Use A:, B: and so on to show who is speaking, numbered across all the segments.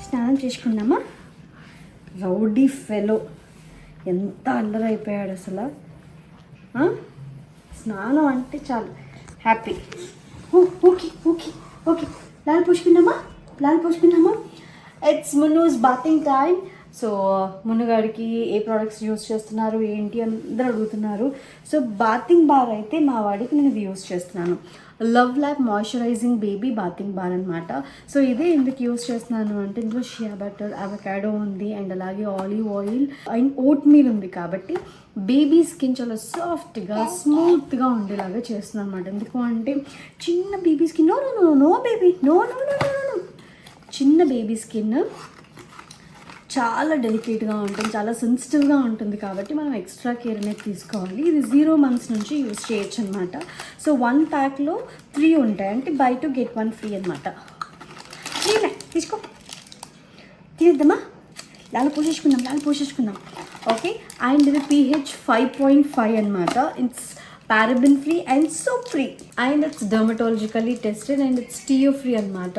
A: స్నానం చేసుకుందామా. Rowdy fellow ఎంత అల్లరైపోయాడు అసలు. స్నానం అంటే చాలు హ్యాపీ. ఓకే ఓకే ఓకే లాల్ పోసుకుందామా. ఇట్స్ మున్నూస్ బాతింగ్ టైమ్. సో మునుగాడికి ఏ ప్రోడక్ట్స్ యూస్ చేస్తున్నారు ఏంటి అందరూ అడుగుతున్నారు. సో బాతింగ్ బార్ అయితే మా వాడికి నేను ఇది యూస్ చేస్తున్నాను. Love lab moisturising baby bathing bar అనమాట. సో ఇదే ఎందుకు యూస్ చేస్తున్నాను అంటే ఇందులో షియా బటర్, అవకాడో ఉంది అండ్ అలాగే olive oil and vote meal ఉంది కాబట్టి బేబీ స్కిన్ చాలా సాఫ్ట్గా స్మూత్గా ఉండేలాగా చేస్తున్నాను అనమాట. ఎందుకు అంటే చిన్న baby skin no baby no చిన్న బేబీ స్కిన్ చాలా డెలికేట్గా ఉంటుంది, చాలా సెన్సిటివ్గా ఉంటుంది కాబట్టి మనం ఎక్స్ట్రా కేర్ అనేది తీసుకోవాలి. ఇది 0 months నుంచి యూస్ చేయొచ్చు అనమాట. సో 1 ప్యాక్లో 3 ఉంటాయి, అంటే బై 2 get 1 ఫ్రీ అనమాట. తీసుకో తినేద్దామా. లాలు పోసేసుకుందాం. ఓకే అండ్ ఇది pH 5.5 అనమాట. It's paraben free and soap free and it's dermatologically tested and it's tear free అనమాట.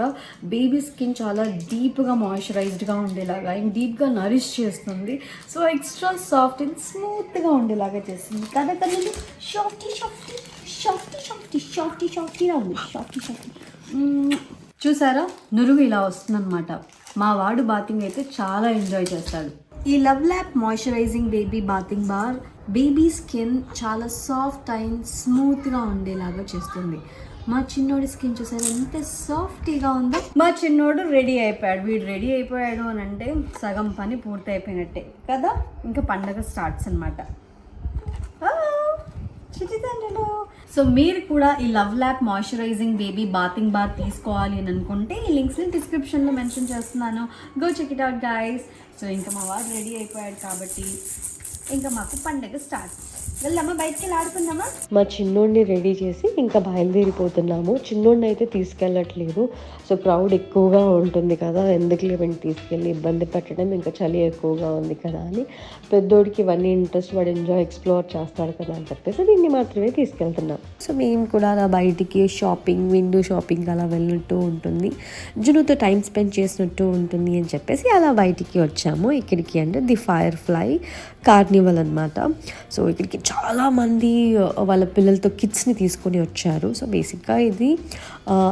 A: బేబీ స్కిన్ చాలా డీప్గా మాయిశ్చరైజ్డ్గా ఉండేలాగా అండ్ డీప్గా నరిష్ చేస్తుంది. సో ఎక్స్ట్రా సాఫ్ట్ అండ్ స్మూత్గా ఉండేలాగా చేస్తుంది కదా. కానీ సాఫ్టీగా ఉంది. చూసారా నురుగు ఇలా వస్తుందన్నమాట. మా వాడు బాతింగ్ అయితే చాలా ఎంజాయ్ చేస్తాడు. ఈ love lab moisturising baby bathing bar baby skin చాలా సాఫ్ట్ అండ్ స్మూత్గా ఉండేలాగా చేస్తుంది. మా చిన్నోడి స్కిన్ చూసారు ఎంత సాఫ్టీగా ఉందో. మా చిన్నోడు రెడీ అయిపోయాడు. వీడు రెడీ అయిపోయాడు అని అంటే సగం పని పూర్తి అయిపోయినట్టే కదా. ఇంకా పండగ స్టార్ట్స్ అనమాట. సో మీరు కూడా ఈ love lab moisturising baby bathing bar తీసుకోవాలి అని అనుకుంటే ఈ లింక్స్ని డిస్క్రిప్షన్లో మెన్షన్ చేస్తున్నాను. Go check it out guys. So ఇంకా మా వాడు రెడీ అయిపోయాడు కాబట్టి ఇంకా మాకు పండగ స్టార్ట్. వెళ్దామా, బయటికి వెళ్ళి ఆడుకుందామా.
B: మా చిన్నోడిని రెడీ చేసి ఇంకా బయలుదేరిపోతున్నాము. చిన్నోడిని అయితే తీసుకెళ్ళట్లేదు. సో క్రౌడ్ ఎక్కువగా ఉంటుంది కదా, ఎందుకు లేవండి తీసుకెళ్ళి ఇబ్బంది పెట్టడం, ఇంకా చలి ఎక్కువగా ఉంది కదా అని. పెద్దోడికి ఇవన్నీ ఇంట్రెస్ట్, వాడు ఎక్స్ప్లోర్ చేస్తాడు కదా అని చెప్పేసి దీన్ని మాత్రమే తీసుకెళ్తున్నాం. సో మేము కూడా అలా బయటికి షాపింగ్, విండో షాపింగ్ అలా వెళ్ళినట్టు ఉంటుంది, జునుతో టైం స్పెండ్ చేసినట్టు ఉంటుంది అని చెప్పేసి అలా బయటికి వచ్చాము. ఇక్కడికి అంటే ది ఫైర్ ఫ్లై కార్నివల్ అనమాట. సో ఇక్కడికి చాలామంది వాళ్ళ పిల్లలతో కిడ్స్ని తీసుకొని వచ్చారు. సో బేసిక్గా ఇది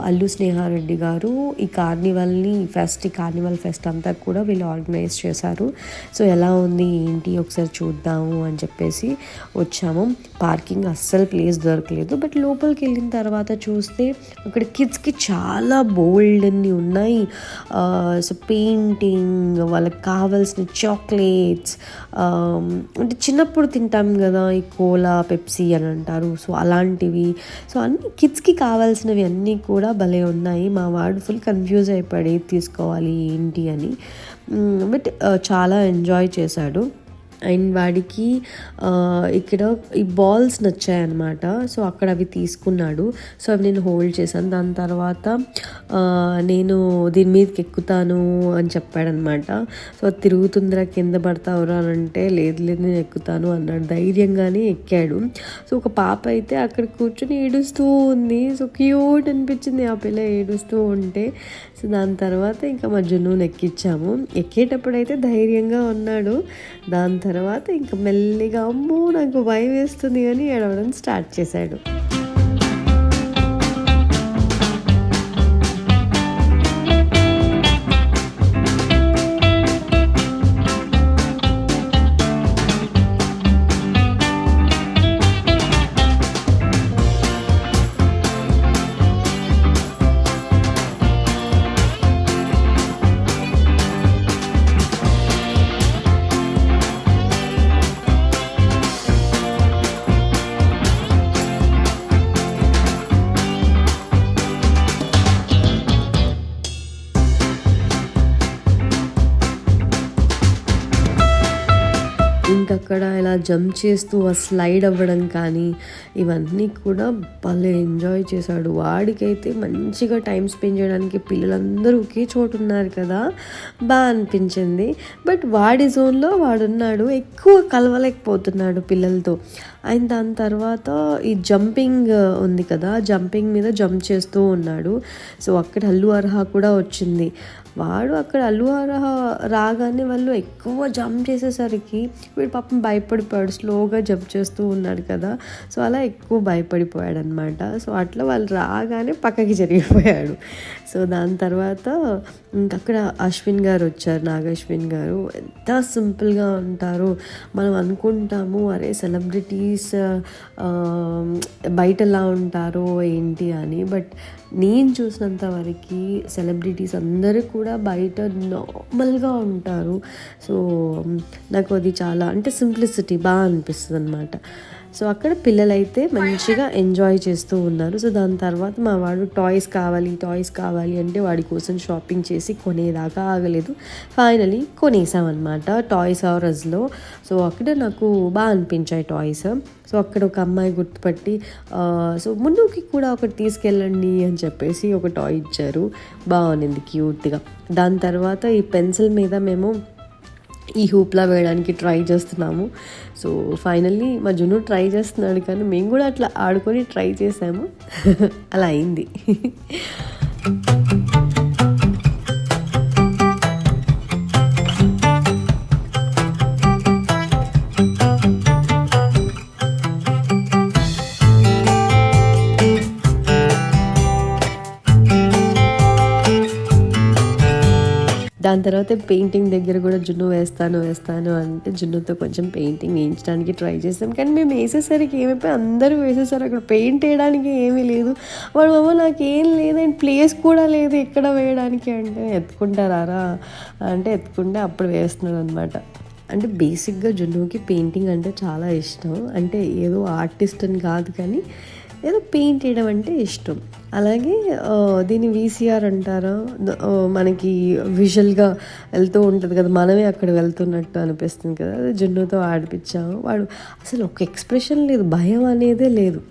B: అల్లు స్నేహారెడ్డి గారు ఈ కార్నివల్ ఫెస్ట్ అంతా కూడా వీళ్ళు ఆర్గనైజ్ చేశారు. సో ఎలా ఉంది ఏంటి ఒకసారి చూద్దాము అని చెప్పేసి వచ్చాము. పార్కింగ్ అస్సలు ప్లేస్ దొరకలేదు. బట్ లోపలికి వెళ్ళిన తర్వాత చూస్తే అక్కడ కిడ్స్కి చాలా బోల్డ్ అన్ని ఉన్నాయి. సో పెయింటింగ్, వాళ్ళకి కావాల్సిన చాక్లెట్స్, అంటే చిన్నప్పుడు తింటాం కదా ఈ కోలా, పెప్సీ అని అంటారు, సో అలాంటివి. సో అన్ని కిడ్స్కి కావాల్సినవి అన్నీ కూడా భలే ఉన్నాయి. మా వాడు ఫుల్ కన్ఫ్యూజ్ అయిపోయాడు ఏది తీసుకోవాలి ఏంటి అని. బట్ చాలా ఎంజాయ్ చేశాడు. అండ్ వాడికి ఇక్కడ ఈ బాల్స్ నచ్చాయన్నమాట. సో అక్కడ అవి తీసుకున్నాడు. సో అవి నేను హోల్డ్ చేశాను. దాని తర్వాత నేను దీని మీదకి ఎక్కుతాను అని చెప్పాడనమాట. సో అది తిరుగుతుందిరా కింద పడతావురా అని అంటే లేదు నేను ఎక్కుతాను అన్నాడు. ధైర్యంగానే ఎక్కాడు. సో ఒక పాప అయితే అక్కడ కూర్చొని ఏడుస్తూ ఉంది. సో క్యూట్ అనిపించింది ఆ పిల్ల ఏడుస్తూ ఉంటే. సో దాని తర్వాత ఇంకా మా జున్నుని ఎక్కించాము. ఎక్కేటప్పుడైతే ధైర్యంగా ఉన్నాడు. దాని తర్వాత ఇంకా మెల్లిగా అమ్మో నాకు భయం వేస్తుంది అని ఏడవడం స్టార్ట్ చేశాడు. అక్కడ ఇలా జంప్ చేస్తూ ఆ స్లైడ్ అవ్వడం కానీ ఇవన్నీ కూడా భలే ఎంజాయ్ చేశాడు. వాడికైతే మంచిగా టైం స్పెండ్ చేయడానికి పిల్లలందరూ ఒకే చోటు ఉన్నారు కదా, బాగా అనిపించింది. బట్ వాడి జోన్లో వాడున్నాడు, ఎక్కువ కలవలేకపోతున్నాడు పిల్లలతో. అండ్ దాని తర్వాత ఈ జంపింగ్ ఉంది కదా, జంపింగ్ మీద జంప్ చేస్తూ ఉన్నాడు. సో అక్కడ అల్లు అర్హా కూడా వచ్చింది. వాడు అక్కడ అల్లు అర్హా రాగానే వాళ్ళు ఎక్కువ జంప్ చేసేసరికి వీడు పాపం భయపడిపోయాడు, స్లోగా జంప్ చేస్తూ ఉన్నాడు కదా, సో అలా ఎక్కువ భయపడిపోయాడు అనమాట. సో అట్లా వాళ్ళు రాగానే పక్కకి జరిగిపోయాడు. సో దాని తర్వాత ఇంకక్కడ అశ్విన్ గారు వచ్చారు, నాగశ్విన్ గారు. ఎంత సింపుల్గా ఉంటారు. మనం అనుకుంటాము అరే సెలబ్రిటీస్ బయట ఎలా ఉంటారో ఏంటి అని, బట్ నేను చూసినంత వరకు సెలబ్రిటీస్ అందరూ కూడా బయట నార్మల్గా ఉంటారు. సో నాకు అది చాలా అంటే సింప్లిసిటీ బాగా అనిపిస్తుంది అనమాట. సో అక్కడ పిల్లలైతే మంచిగా ఎంజాయ్ చేస్తూ ఉన్నారు. సో దాని తర్వాత మా వాడు టాయ్స్ కావాలి అంటే వాడి కోసం షాపింగ్ చేసి కొనేదాకా ఆగలేదు. ఫైనలీ కొనేసామన్నమాట టాయ్స్ ఆర్ అస్లో. సో అక్కడ నాకు బాగా అనిపించాయి టాయ్స్. సో అక్కడ ఒక అమ్మాయి గుర్తుపట్టి సో మున్నుకి కూడా ఒకటి తీసుకెళ్ళండి అని చెప్పేసి ఒక టాయ్ ఇచ్చారు, బాగుంది క్యూట్గా. దాని తర్వాత ఈ పెన్సిల్ మీద మేము ఈ హూప్లా వేయడానికి ట్రై చేస్తున్నాము. సో ఫైనల్లీ మా జున్ను ట్రై చేస్తున్నాడు, కానీ మేము కూడా అట్లా ఆడుకొని ట్రై చేసాము. అలా అయింది. దాని తర్వాత పెయింటింగ్ దగ్గర కూడా జున్ను వేస్తాను అంటే జున్నుతో కొంచెం పెయింటింగ్ వేయించడానికి ట్రై చేస్తాం. కానీ మేము వేసేసరికి ఏమైపోయి అందరూ వేసేసారు, అక్కడ పెయింట్ వేయడానికి ఏమీ లేదు. వాడు అమ్మ నాకేం లేదండి, ప్లేస్ కూడా లేదు ఎక్కడ వేయడానికి అంటే ఎత్తుకుంటారా అంటే ఎత్తుకుంటే అప్పుడు వేస్తున్నాడు అనమాట. అంటే బేసిక్గా జున్నుకి పెయింటింగ్ అంటే చాలా ఇష్టం. అంటే ఏదో ఆర్టిస్ట్ అని కాదు, కానీ ఏదో పెయింట్ వేయడం అంటే ఇష్టం. అలాగే దీన్ని వీసీఆర్ అంటారా, మనకి విజువల్గా వెళ్తూ ఉంటుంది కదా, మనమే అక్కడ వెళ్తున్నట్టు అనిపిస్తుంది కదా, అది జున్నుతో ఆడిపించాము. వాడు అసలు ఒక ఎక్స్ప్రెషన్ లేదు, భయం అనేదే లేదు.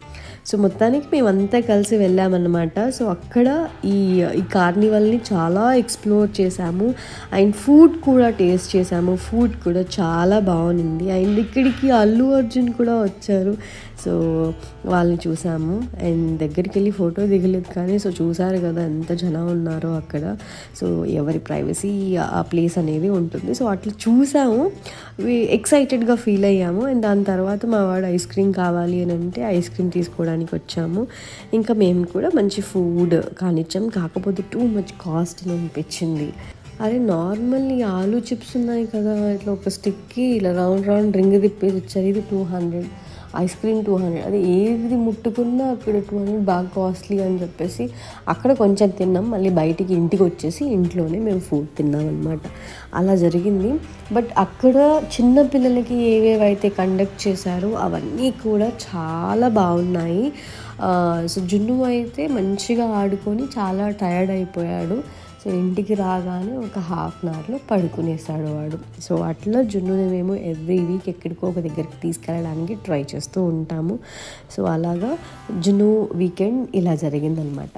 B: సో మొత్తానికి మేమంతా కలిసి వెళ్ళామన్నమాట. సో అక్కడ ఈ కార్నివల్ని చాలా ఎక్స్ప్లోర్ చేసాము అండ్ ఫుడ్ కూడా టేస్ట్ చేసాము. ఫుడ్ కూడా చాలా బాగుంది. అండ్ ఇక్కడికి అల్లు అర్జున్ కూడా వచ్చారు. సో వాళ్ళని చూసాము అండ్ దగ్గరికి వెళ్ళి ఫోటో దిగలేదు, కానీ సో చూసారు కదా ఎంత జనం ఉన్నారో అక్కడ. సో ఎవరి ప్రైవసీ ఆ ప్లేస్ అనేది ఉంటుంది. సో అట్లా చూసాము, ఎక్సైటెడ్గా ఫీల్ అయ్యాము. అండ్ దాని తర్వాత మా వాడు ఐస్ క్రీమ్ కావాలి అని అంటే ఐస్ క్రీమ్ తీసుకోవడానికి వచ్చాము. ఇంకా మేము కూడా మంచి ఫుడ్ కానిచ్చాము, కాకపోతే టూ మచ్ కాస్ట్ అని అనిపించింది. అరే నార్మల్ ఈ ఆలూ చిప్స్ ఉన్నాయి కదా, ఇట్లా ఒక స్టిక్కి ఇలా రౌండ్ రింగ్ తిప్పేసి ఇచ్చారు, ఇది 200, ఐస్ క్రీమ్ 200. అది ఏది ముట్టుకున్నా అక్కడ 200 బాగా కాస్ట్లీ అని చెప్పేసి అక్కడ కొంచెం తిన్నాం. మళ్ళీ బయటికి ఇంటికి వచ్చేసి ఇంట్లోనే మేము ఫుడ్ తిన్నాం అనమాట. అలా జరిగింది. బట్ అక్కడ చిన్న పిల్లలకి ఏవేవైతే కండక్ట్ చేశారో అవన్నీ కూడా చాలా బాగున్నాయి. సో జున్ను అయితే మంచిగా ఆడుకొని చాలా టయర్డ్ అయిపోయాడు. సో ఇంటికి రాగానే ఒక హాఫ్ అన్ అవర్లో పడుకునేసాడు వాడు. సో అట్లా జున్నుని మేము ఎవ్రీ వీక్ ఎక్కడికో ఒక దగ్గరికి తీసుకెళ్ళడానికి ట్రై చేస్తూ ఉంటాము. సో అలాగా జున్ను వీకెండ్ ఇలా జరిగిందనమాట.